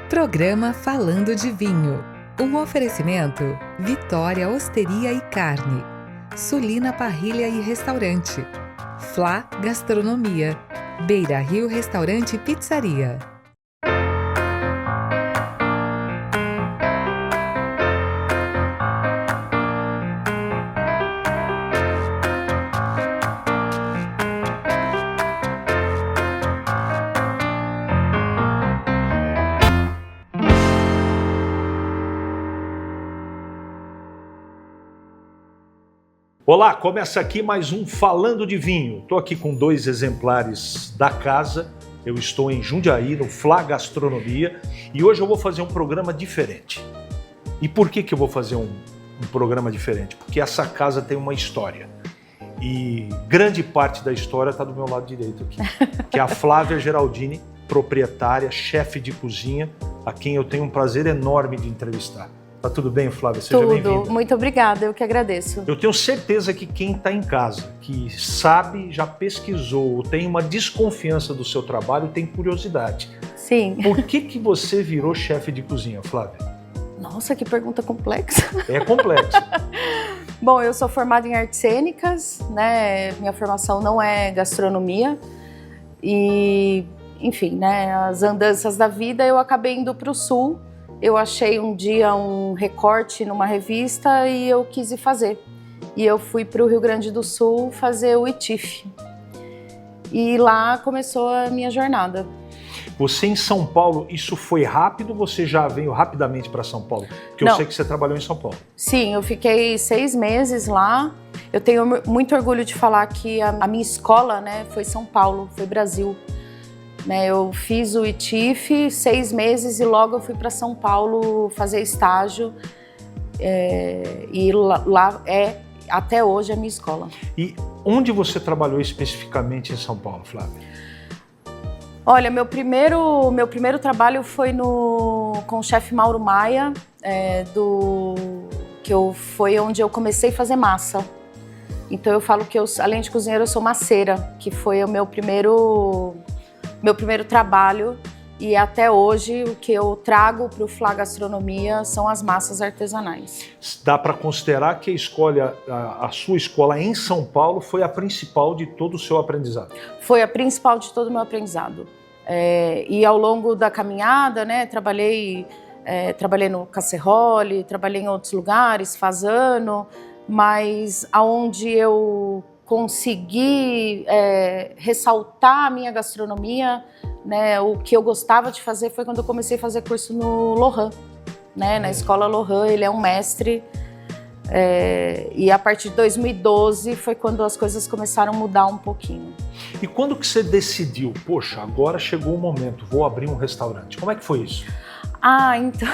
Programa Falando de Vinho. Um oferecimento: Vitória Osteria e Carne, Sulina Parrilha e Restaurante, Flá Gastronomia, Beira Rio Restaurante e Pizzaria. Olá, começa aqui mais um Falando de Vinho. Estou aqui com 2 exemplares da casa. Eu estou em Jundiaí, no Flá Gastronomia, e hoje eu vou fazer um programa diferente. E por que eu vou fazer um programa diferente? Porque essa casa tem uma história. E grande parte da história está do meu lado direito aqui, que é a Flávia Geraldini, proprietária, chefe de cozinha, a quem eu tenho um prazer enorme de entrevistar. Tá tudo bem, Flávia? Seja bem-vinda. Tudo, muito obrigada, eu que agradeço. Eu tenho certeza que quem está em casa, que sabe, já pesquisou, tem uma desconfiança do seu trabalho, tem curiosidade. Sim. Por que você virou chefe de cozinha, Flávia? Nossa, que pergunta complexa. É complexo. Bom, eu sou formada em artes cênicas, né? Minha formação não é gastronomia. E, enfim, né? As andanças da vida, eu acabei indo para o Sul. Eu achei um dia um recorte numa revista e eu quis ir fazer. E eu fui para o Rio Grande do Sul fazer o ITIF. E lá começou a minha jornada. Você em São Paulo, isso foi rápido ou você já veio rapidamente para São Paulo? Porque eu sei que você trabalhou em São Paulo. Sim, eu fiquei 6 meses lá. Eu tenho muito orgulho de falar que a minha escola, né, foi São Paulo, foi Brasil. Eu fiz o ITIF 6 meses e logo eu fui para São Paulo fazer estágio. E lá é, até hoje, a minha escola. E onde você trabalhou especificamente em São Paulo, Flávia? Olha, meu primeiro trabalho foi com o chefe Mauro Maia, foi onde eu comecei a fazer massa. Então eu falo que além de cozinheira, eu sou maceira, que foi o meu primeiro trabalho, e até hoje o que eu trago para o Flá Gastronomia são as massas artesanais. Dá para considerar que a sua escola em São Paulo foi a principal de todo o seu aprendizado? Foi a principal de todo o meu aprendizado. E ao longo da caminhada, né, trabalhei no Casserole, trabalhei em outros lugares, Fasano, mas aonde eu consegui ressaltar a minha gastronomia, né? O que eu gostava de fazer foi quando eu comecei a fazer curso no Lohan, né? Na escola Lohan. Ele é um mestre, e a partir de 2012 foi quando as coisas começaram a mudar um pouquinho. E quando que você decidiu, poxa, agora chegou o momento, vou abrir um restaurante? Como é que foi isso? Então...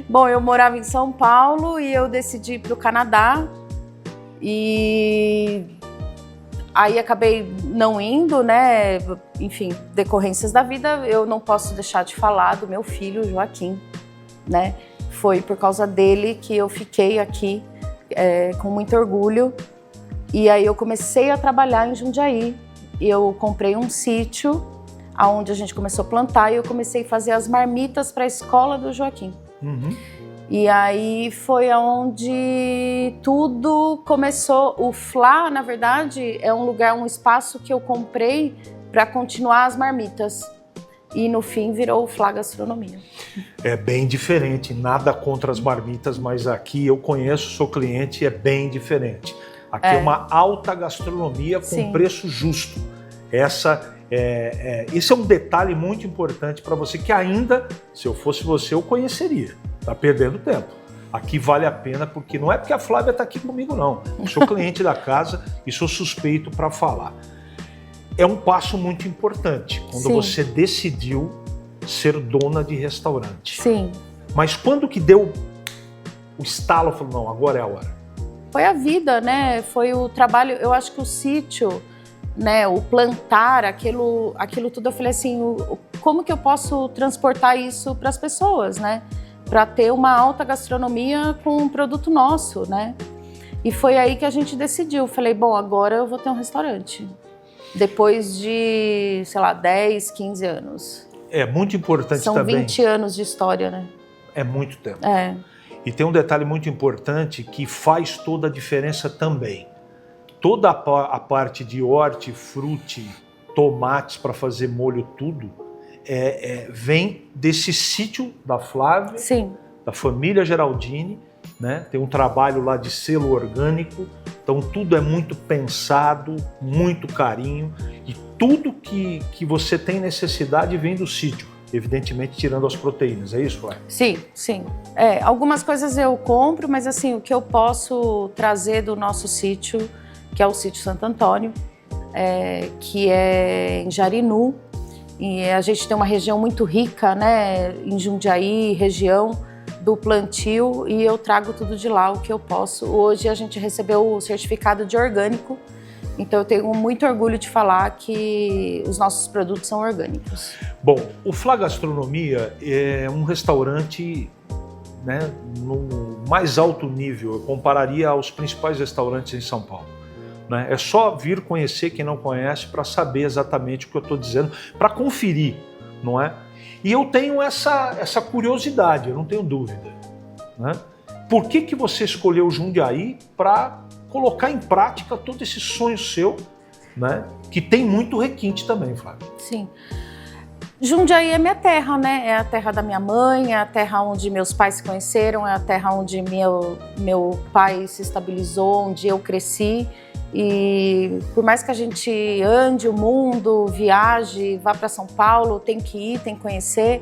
Bom, eu morava em São Paulo e eu decidi ir para o Canadá. E aí acabei não indo, né? Enfim, decorrências da vida, eu não posso deixar de falar do meu filho, Joaquim, né? Foi por causa dele que eu fiquei aqui com muito orgulho. E aí eu comecei a trabalhar em Jundiaí. Eu comprei um sítio onde a gente começou a plantar e eu comecei a fazer as marmitas para a escola do Joaquim. Uhum. E aí foi onde tudo começou. O Flá, na verdade, é um espaço que eu comprei para continuar as marmitas. E no fim virou o Flá Gastronomia. É bem diferente, nada contra as marmitas, mas aqui eu conheço, sou cliente e é bem diferente. Aqui é uma alta gastronomia com Sim. Preço justo. Esse é um detalhe muito importante para você que ainda, se eu fosse você, eu conheceria. Tá perdendo tempo. Aqui vale a pena, porque não é porque a Flávia está aqui comigo, não. Eu sou cliente da casa e sou suspeito para falar. É um passo muito importante, quando Sim. você decidiu ser dona de restaurante. Sim. Mas quando que deu o estalo, falou, não, agora é a hora? Foi a vida, né? Foi o trabalho, eu acho que o sítio, né? O plantar, aquilo tudo, eu falei assim, como que eu posso transportar isso para as pessoas, né? Para ter uma alta gastronomia com um produto nosso, né? E foi aí que a gente decidiu. Falei, bom, agora eu vou ter um restaurante. Depois de, sei lá, 10, 15 anos. É muito importante São também. 20 anos de história, né? É muito tempo. É. E tem um detalhe muito importante que faz toda a diferença também. Toda a parte de hortifruti, tomates para fazer molho, tudo, vem desse sítio da Flávia, Sim. da família Geraldini, né? Tem um trabalho lá de selo orgânico, então tudo é muito pensado, muito carinho, e tudo que você tem necessidade vem do sítio, evidentemente tirando as proteínas, é isso, Flávia? Sim, sim. Algumas coisas eu compro, mas assim, o que eu posso trazer do nosso sítio, que é o sítio Santo Antônio, que é em Jarinu, e a gente tem uma região muito rica, né, em Jundiaí, região do plantio, e eu trago tudo de lá, o que eu posso. Hoje a gente recebeu o certificado de orgânico, então eu tenho muito orgulho de falar que os nossos produtos são orgânicos. Bom, o Flá Gastronomia é um restaurante, né, no mais alto nível, eu compararia aos principais restaurantes em São Paulo. Né? É só vir conhecer quem não conhece para saber exatamente o que eu estou dizendo, para conferir, não é? E eu tenho essa curiosidade, eu não tenho dúvida. Né? Por que você escolheu Jundiaí para colocar em prática todo esse sonho seu, né? Que tem muito requinte também, Flávia? Sim. Jundiaí é minha terra, né? É a terra da minha mãe, é a terra onde meus pais se conheceram, é a terra onde meu pai se estabilizou, onde eu cresci. E por mais que a gente ande o mundo, viaje, vá para São Paulo, tem que ir, tem que conhecer,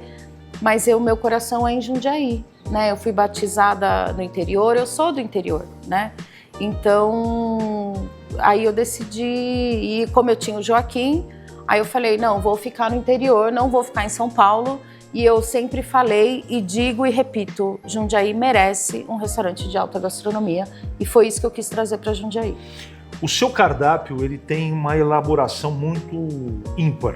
mas meu coração é em Jundiaí, né? Eu fui batizada no interior, eu sou do interior, né? Então, aí eu decidi, e como eu tinha o Joaquim, aí eu falei, não, vou ficar no interior, não vou ficar em São Paulo. E eu sempre falei e digo e repito, Jundiaí merece um restaurante de alta gastronomia, e foi isso que eu quis trazer para Jundiaí. O seu cardápio, ele tem uma elaboração muito ímpar,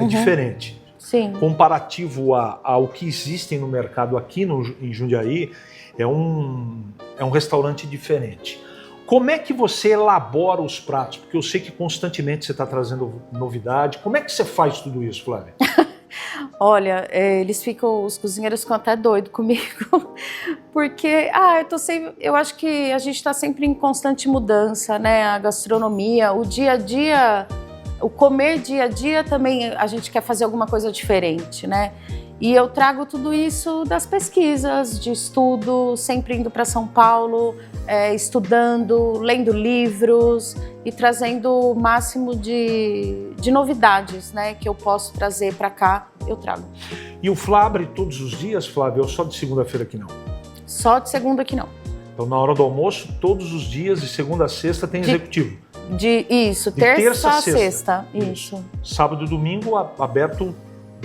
diferente. Sim. Comparativo ao que existem no mercado aqui em Jundiaí, é um restaurante diferente. Como é que você elabora os pratos? Porque eu sei que constantemente você está trazendo novidade. Como é que você faz tudo isso, Flávia? Olha, os cozinheiros ficam até doidos comigo, porque eu acho que a gente está sempre em constante mudança, né? A gastronomia, o dia a dia, o comer dia a dia também a gente quer fazer alguma coisa diferente, né? E eu trago tudo isso das pesquisas, de estudo, sempre indo para São Paulo, estudando, lendo livros e trazendo o máximo de novidades, né, que eu posso trazer para cá, eu trago. E o Flá abre todos os dias, Flávia, ou só de segunda-feira que não? Só de segunda que não. Então, na hora do almoço, todos os dias, de segunda a sexta, tem executivo? Isso, terça a sexta. Isso. Sábado e domingo aberto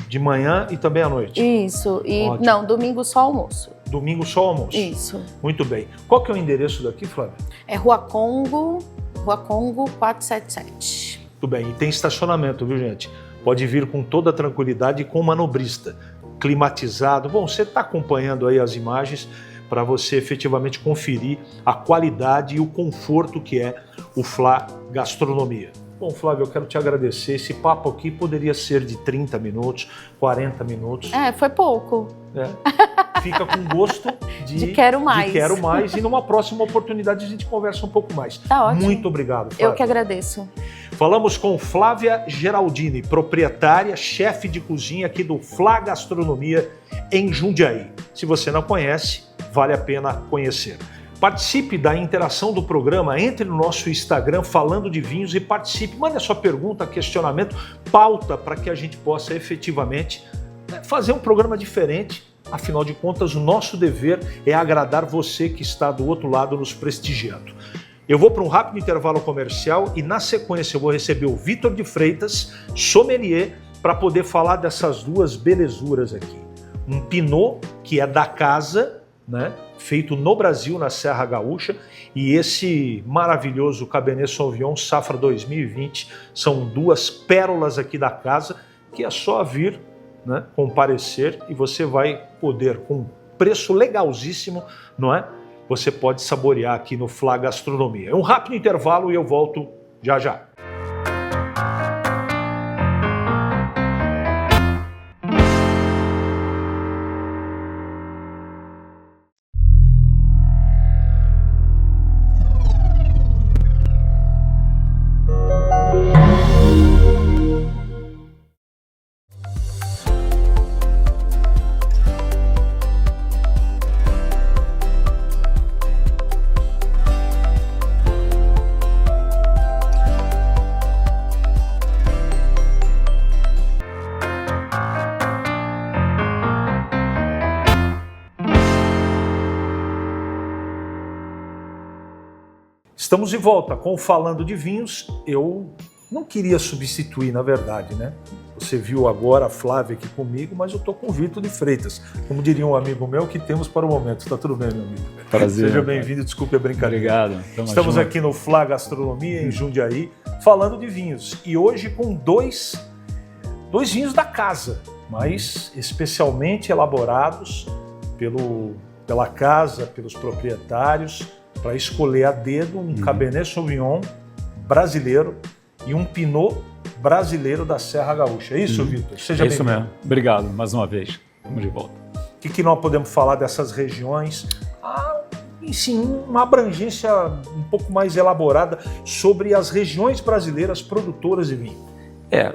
de manhã e também à noite? Isso. E ótimo. Não, domingo só almoço. Domingo só almoço? Isso. Muito bem. Qual que é o endereço daqui, Flávia? É Rua Congo 477. Muito bem. E tem estacionamento, viu, gente? Pode vir com toda a tranquilidade e com manobrista. Climatizado. Bom, você está acompanhando aí as imagens para você efetivamente conferir a qualidade e o conforto que é o Flá Gastronomia. Bom, Flávia, eu quero te agradecer. Esse papo aqui poderia ser de 30 minutos, 40 minutos. Foi pouco. Fica com gosto de quero mais. De quero mais. E numa próxima oportunidade a gente conversa um pouco mais. Tá ótimo. Muito obrigado, Flávia. Eu que agradeço. Falamos com Flávia Geraldini, proprietária, chefe de cozinha aqui do Flá Gastronomia em Jundiaí. Se você não conhece, vale a pena conhecer. Participe da interação do programa, entre no nosso Instagram Falando de Vinhos e participe. Mande a sua pergunta, questionamento, pauta para que a gente possa efetivamente fazer um programa diferente. Afinal de contas, o nosso dever é agradar você que está do outro lado nos prestigiando. Eu vou para um rápido intervalo comercial e na sequência eu vou receber o Vitor de Freitas, sommelier, para poder falar dessas duas belezuras aqui. Um Pinot, que é da casa, né? Feito no Brasil, na Serra Gaúcha, e esse maravilhoso Cabernet Sauvignon Safra 2020 são duas pérolas aqui da casa, que é só vir, né, comparecer e você vai poder, com um preço legalzíssimo, não é? Você pode saborear aqui no Flá Gastronomia. É um rápido intervalo e eu volto já já. Estamos de volta com o Falando de Vinhos. Eu não queria substituir, na verdade, né? Você viu agora a Flávia aqui comigo, mas eu estou com o Vitor de Freitas. Como diria um amigo meu, que temos para o momento. Está tudo bem, meu amigo? Prazer. Seja bem-vindo, desculpe a brincadeira. Obrigado. Estamos aqui no Fla Gastronomia, em Jundiaí, falando de vinhos. E hoje com dois vinhos da casa, mas especialmente elaborados pela casa, pelos proprietários, para escolher a dedo um Cabernet Sauvignon brasileiro e um Pinot brasileiro da Serra Gaúcha. É isso, Vitor? Seja bem-vindo. É isso mesmo. Obrigado, mais uma vez. Estamos de volta. O que nós podemos falar dessas regiões? E sim, uma abrangência um pouco mais elaborada sobre as regiões brasileiras produtoras de vinho.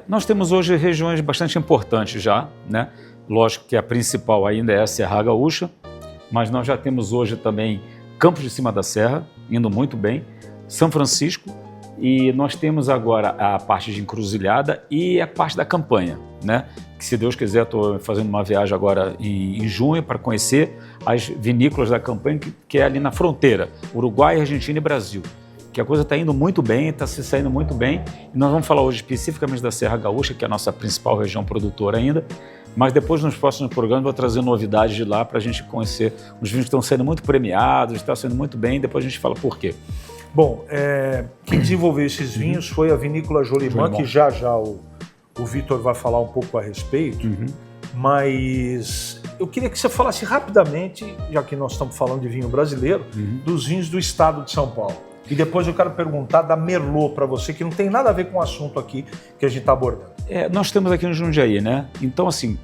Nós temos hoje regiões bastante importantes já, né? Lógico que a principal ainda é a Serra Gaúcha, mas nós já temos hoje também Campos de Cima da Serra, indo muito bem, São Francisco, e nós temos agora a parte de Encruzilhada e a parte da Campanha, né? Que, se Deus quiser, estou fazendo uma viagem agora em junho para conhecer as vinícolas da Campanha, que é ali na fronteira, Uruguai, Argentina e Brasil. Que a coisa está indo muito bem, está se saindo muito bem. E nós vamos falar hoje especificamente da Serra Gaúcha, que é a nossa principal região produtora ainda, mas depois nos próximos programas vou trazer novidades de lá para a gente conhecer os vinhos que estão sendo muito premiados, estão sendo muito bem, depois a gente fala por quê. Bom, quem desenvolveu esses vinhos foi a Vinícola Jolimã, que já o Vitor vai falar um pouco a respeito, mas eu queria que você falasse rapidamente, já que nós estamos falando de vinho brasileiro, dos vinhos do estado de São Paulo. E depois eu quero perguntar da Merlot para você, que não tem nada a ver com o assunto aqui que a gente está abordando. Nós temos aqui no Jundiaí, né? Então, assim,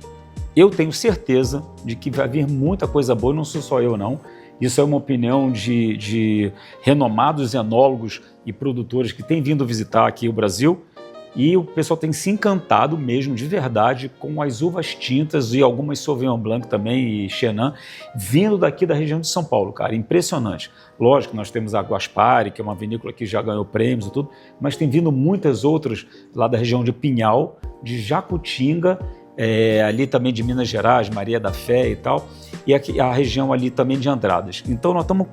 eu tenho certeza de que vai vir muita coisa boa, não sou só eu, não. Isso é uma opinião de renomados enólogos e produtores que têm vindo visitar aqui o Brasil, e o pessoal tem se encantado mesmo, de verdade, com as uvas tintas e algumas Sauvignon Blanc também e Chenin, vindo daqui da região de São Paulo, cara, impressionante. Lógico, nós temos a Guaspari, que é uma vinícola que já ganhou prêmios e tudo, mas tem vindo muitas outras lá da região de Pinhal, de Jacutinga, ali também de Minas Gerais, Maria da Fé e tal, e aqui, a região ali também de Andradas. Então nós estamos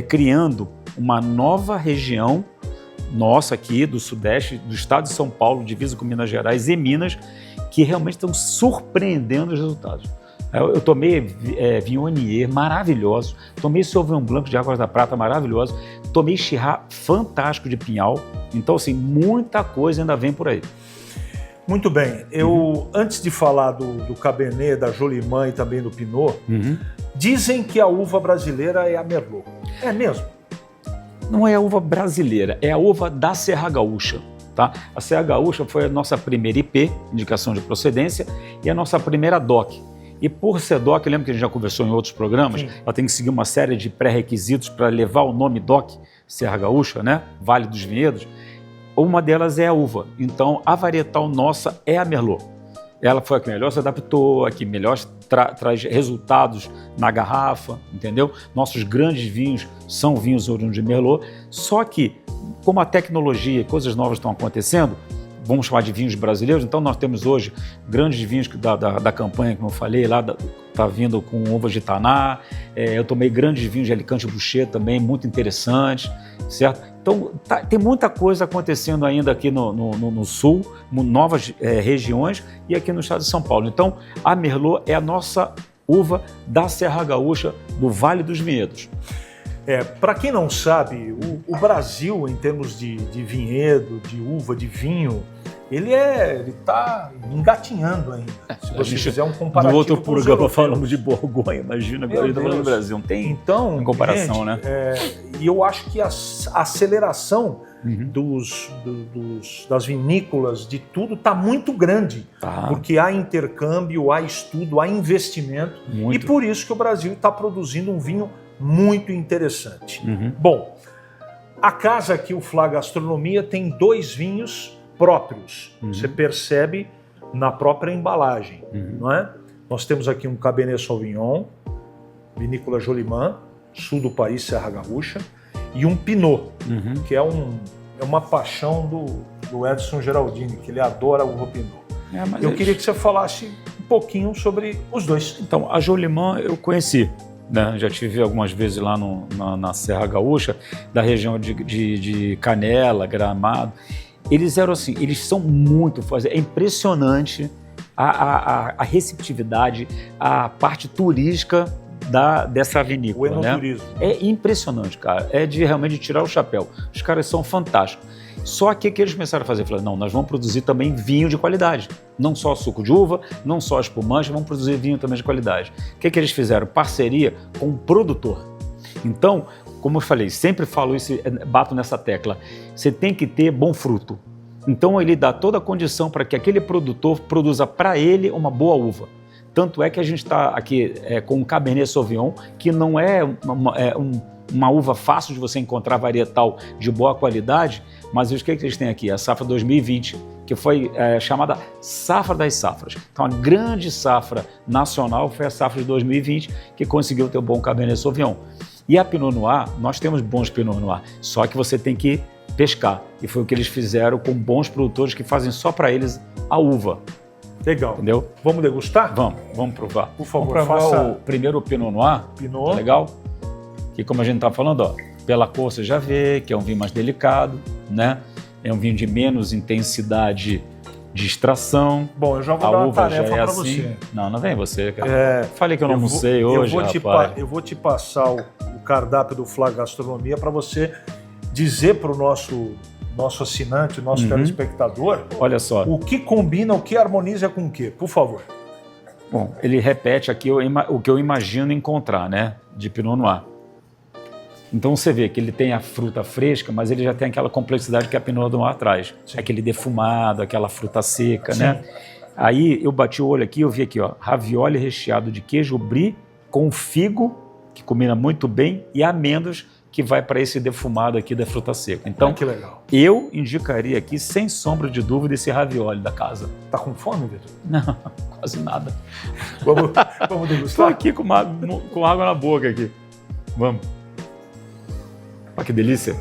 criando uma nova região nossa aqui do Sudeste, do estado de São Paulo, divisa com Minas Gerais e Minas, que realmente estão surpreendendo os resultados. Eu tomei Viognier maravilhoso, tomei Sauvignon Blanc de Águas da Prata maravilhoso, tomei Chyrah fantástico de Pinhal, então assim, muita coisa ainda vem por aí. Muito bem, antes de falar do Cabernet, da Jolimã e também do Pinot, dizem que a uva brasileira é a Merlot. É mesmo? Não é a uva brasileira, é a uva da Serra Gaúcha. Tá? A Serra Gaúcha foi a nossa primeira IP, indicação de procedência, e a nossa primeira DOC. E por ser DOC, lembra que a gente já conversou em outros programas, ela tem que seguir uma série de pré-requisitos para levar o nome DOC, Serra Gaúcha, né? Vale dos Vinhedos. Uma delas é a uva. Então, a varietal nossa é a Merlot. Ela foi a que melhor se adaptou, a que melhor traz resultados na garrafa, entendeu? Nossos grandes vinhos são vinhos oriundos de Merlot, só que, como a tecnologia e coisas novas estão acontecendo, vamos chamar de vinhos brasileiros, então nós temos hoje grandes vinhos da Campanha, como eu falei, lá está vindo com uvas de Taná, eu tomei grandes vinhos de Alicante Bouschet também, muito interessantes, certo? Então tem muita coisa acontecendo ainda aqui no Sul, novas regiões e aqui no estado de São Paulo. Então a Merlot é a nossa uva da Serra Gaúcha, do Vale dos Vinhedos. Para quem não sabe, o Brasil, em termos de vinhedo, de uva, de vinho, ele está engatinhando ainda. Se você fizer um comparativo. No outro programa falamos de Borgonha, imagina, agora estamos falando do Brasil. Não tem comparação, gente, né? E eu acho que a aceleração das vinícolas, de tudo, está muito grande. Porque há intercâmbio, há estudo, há investimento. E por isso que o Brasil está produzindo um vinho muito interessante. Bom, a casa aqui, o Fla Gastronomia, tem 2 vinhos próprios. Você percebe na própria embalagem, não é? Nós temos aqui um Cabernet Sauvignon, Vinícola Jolimã, sul do país, Serra Gaúcha, e um Pinot, que é uma paixão do Edson Geraldini, que ele adora o uva Pinot. Eu queria que você falasse um pouquinho sobre os dois. Então, a Jolimã eu conheci, né? Já tive algumas vezes lá na Serra Gaúcha, da região de Canela, Gramado. Eles eram assim, eles são muito, é impressionante a receptividade, a parte turística dessa vinícola. O enoturismo. Né? É impressionante, cara. É de realmente tirar o chapéu. Os caras são fantásticos. Só que eles começaram a fazer, falaram, não, nós vamos produzir também vinho de qualidade. Não só suco de uva, não só espumante, vamos produzir vinho também de qualidade. O que eles fizeram? Parceria com um produtor. Então, como eu falei, sempre falo isso, bato nessa tecla, você tem que ter bom fruto. Então ele dá toda a condição para que aquele produtor produza para ele uma boa uva. Tanto é que a gente está aqui com um Cabernet Sauvignon, que não é uma uva fácil de você encontrar varietal de boa qualidade, mas o que eles têm aqui? A safra 2020, que foi chamada Safra das Safras. Então a grande safra nacional foi a safra de 2020, que conseguiu ter um bom Cabernet Sauvignon. E a Pinot Noir, nós temos bons Pinot Noir, só que você tem que pescar. E foi o que eles fizeram com bons produtores que fazem só para eles a uva. Legal. Entendeu? Vamos degustar? Vamos provar. Por favor, vamos provar faça... o primeiro Pinot Noir. Pinot. Legal? Que como a gente está falando, ó, pela cor você já vê que é um vinho mais delicado, né? É um vinho de menos intensidade de extração. Bom, eu já vou dar uma tarefa para você. Não vem você, cara. Falei que eu não almocei hoje, rapaz. Eu vou te passar o cardápio do Flá Gastronomia para você dizer para o nosso assinante, o nosso telespectador, olha só, o que combina, o que harmoniza com o quê, por favor. Bom, ele repete aqui o que eu imagino encontrar, né, de Pinot Noir. Então você vê que ele tem a fruta fresca, mas ele já tem aquela complexidade que a Pinot Noir traz. Sim. Aquele defumado, aquela fruta seca, sim, né? Aí eu bati o olho aqui, eu vi aqui, ó, ravioli recheado de queijo brie com figo, que combina muito bem, e amêndoas, que vai para esse defumado aqui da fruta seca. Então, que legal. Eu indicaria aqui, sem sombra de dúvida, esse ravioli da casa. Tá com fome, Vitor? Não, quase nada. Vamos degustar? Estou aqui com água na boca aqui. Vamos. Olha que delícia.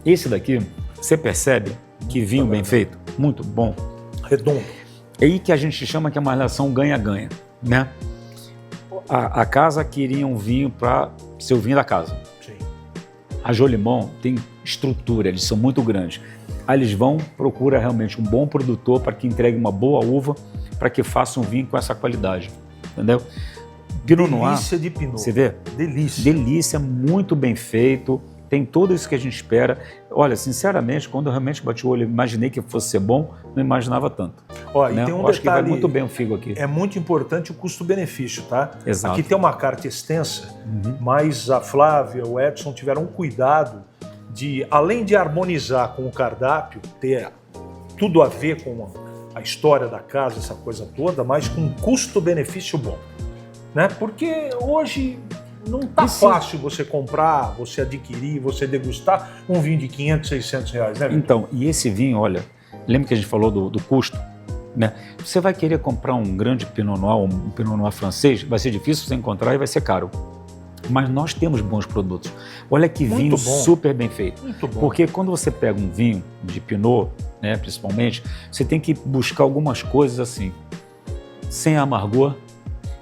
Esse daqui, você percebe que vinho bem feito? Muito bom. Redondo. É aí que a gente chama que é uma relação ganha-ganha, né? A casa queria um vinho para ser o vinho da casa. Sim. A Jolimão tem estrutura, eles são muito grandes. Aí eles procura realmente um bom produtor para que entregue uma boa uva, para que faça um vinho com essa qualidade, entendeu? Pinot Noir, delícia de Pinot. Você vê? Delícia. Delícia, muito bem feito, tem tudo isso que a gente espera. Olha, sinceramente, quando eu realmente bati o olho e imaginei que fosse ser bom, não imaginava tanto. Olha, né? e tem um eu acho detalhe, que vai muito bem o figo aqui. É muito importante o custo-benefício, tá? Exato. Aqui tem uma carta extensa, mas a Flávia, o Edson tiveram um cuidado de, além de harmonizar com o cardápio, ter tudo a ver com a história da casa, essa coisa toda, mas com custo-benefício bom. Né? Porque hoje não tá fácil você comprar, você adquirir, você degustar um vinho de 500, 600 reais, né, Vitor? Então, e esse vinho, olha, lembra que a gente falou do custo? Né? Você vai querer comprar um grande Pinot Noir, um Pinot Noir francês, vai ser difícil você encontrar e vai ser caro. Mas nós temos bons produtos. Olha que muito vinho bom. Super bem feito. Muito bom. Porque quando você pega um vinho de Pinot, né, principalmente, você tem que buscar algumas coisas assim, sem amargor.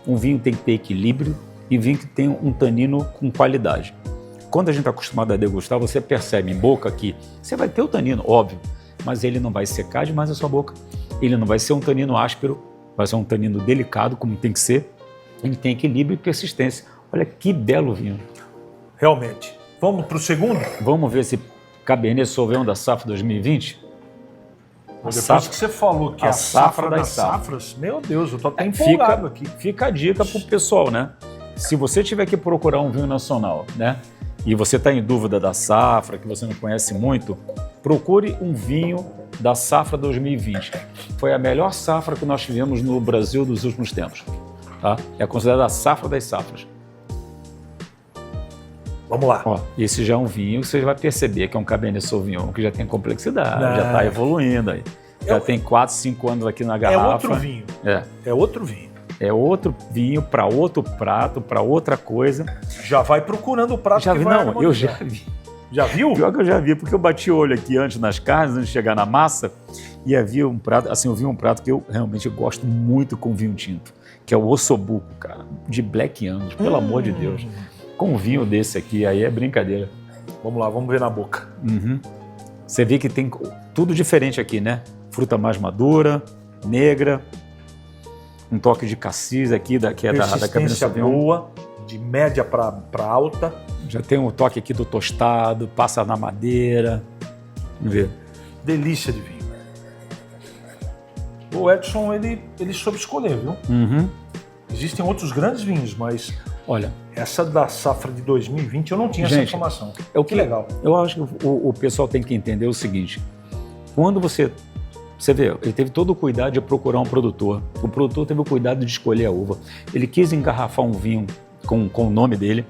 Um vinho tem que ter equilíbrio e vinho que tem um tanino com qualidade. Quando a gente está acostumado a degustar, você percebe em boca que você vai ter o tanino, óbvio, mas ele não vai secar demais a sua boca. Ele não vai ser um tanino áspero, vai ser um tanino delicado, como tem que ser. Ele tem equilíbrio e persistência. Olha que belo vinho. Realmente. Vamos para o segundo? Vamos ver esse Cabernet Sauvignon da safra 2020? Depois que você falou que a safra das safras, meu Deus, eu tô até empolgado aqui. Fica a dica pro pessoal, né? Se você tiver que procurar um vinho nacional, né? E você está em dúvida da safra, que você não conhece muito, procure um vinho da safra 2020. Foi a melhor safra que nós tivemos no Brasil dos últimos tempos. Tá? É considerada a safra das safras. Vamos lá. Ó, esse já é um vinho que você vai perceber que é um Cabernet Sauvignon, que já tem complexidade, já está evoluindo aí. Já tem 4, 5 anos aqui na garrafa. É outro vinho. É outro vinho. É outro vinho para outro prato, para outra coisa. Já vai procurando o prato já que vi, vai não, eu já vi. Já viu? Pior que eu já vi, porque eu bati o olho aqui antes nas carnes, antes de chegar na massa, E havia um prato, assim, eu vi um prato que eu realmente gosto muito com vinho tinto, que é o ossobuco, cara, de Black Angus, pelo amor de Deus. Com um vinho desse aqui, aí é brincadeira. Vamos lá, vamos ver na boca. Uhum. Você vê que tem tudo diferente aqui, né? Fruta mais madura, negra, um toque de cassis aqui, que é da Cabernet Sauvignon. Boa, de média para alta. Já tem um toque aqui do tostado, passa na madeira. Vamos ver. Delícia de vinho. O Edson, ele soube escolher, viu? Uhum. Existem outros grandes vinhos, mas olha, essa da safra de 2020 eu não tinha essa informação. É o que legal. Eu acho que o pessoal tem que entender o seguinte: quando você vê, ele teve todo o cuidado de procurar um produtor. O produtor teve o cuidado de escolher a uva. Ele quis engarrafar um vinho com o nome dele.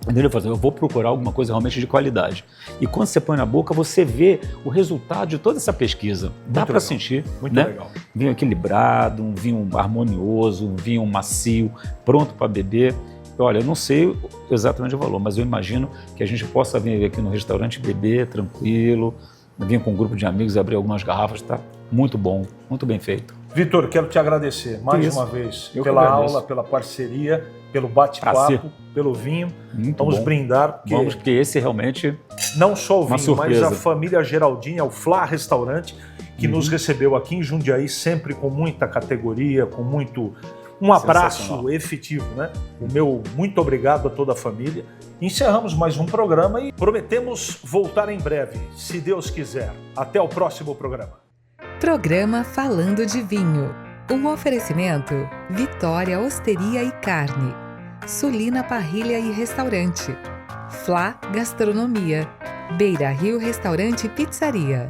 Ele falou assim, eu vou procurar alguma coisa realmente de qualidade. E quando você põe na boca, você vê o resultado de toda essa pesquisa. Dá para sentir. Muito né? legal. Vinho equilibrado, um vinho harmonioso, um vinho macio, pronto para beber. Olha, eu não sei exatamente o valor, mas eu imagino que a gente possa vir aqui no restaurante beber tranquilo, vir com um grupo de amigos, abrir algumas garrafas, tá muito bom, muito bem feito. Vitor, quero te agradecer mais uma vez pela aula, pela parceria, pelo bate-papo, pelo vinho. Muito Vamos bom. brindar. Porque esse realmente... Não só o vinho, surpresa. mas a família Geraldinha, o Flá Restaurante, que nos recebeu aqui em Jundiaí, sempre com muita categoria, com muito... Um abraço efetivo, né? O meu muito obrigado a toda a família. Encerramos mais um programa e prometemos voltar em breve, se Deus quiser. Até o próximo programa. Programa Falando de Vinho. Um oferecimento Vitória Osteria e Carne, Sulina Parrilha e Restaurante, Flá Gastronomia, Beira Rio Restaurante e Pizzaria.